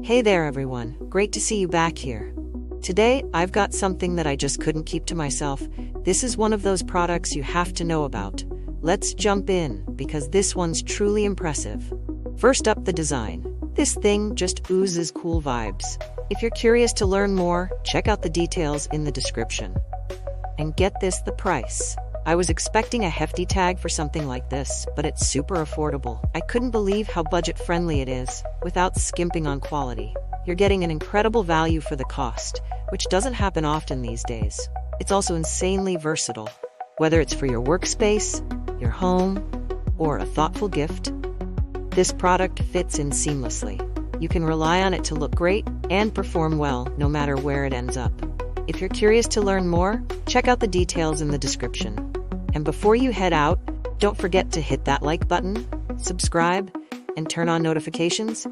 Hey there everyone, great to see you back here. Today, I've got something that I just couldn't keep to myself. This is one of those products you have to know about. Let's jump in, because this one's truly impressive. First up, the design. This thing just oozes cool vibes. If you're curious to learn more, check out the details in the description. And get this, the price. I was expecting a hefty tag for something like this, but it's super affordable. I couldn't believe how budget-friendly it is, without skimping on quality. You're getting an incredible value for the cost, which doesn't happen often these days. It's also insanely versatile. Whether it's for your workspace, your home, or a thoughtful gift, this product fits in seamlessly. You can rely on it to look great and perform well, no matter where it ends up. If you're curious to learn more, check out the details in the description. And before you head out, don't forget to hit that like button, subscribe, and turn on notifications.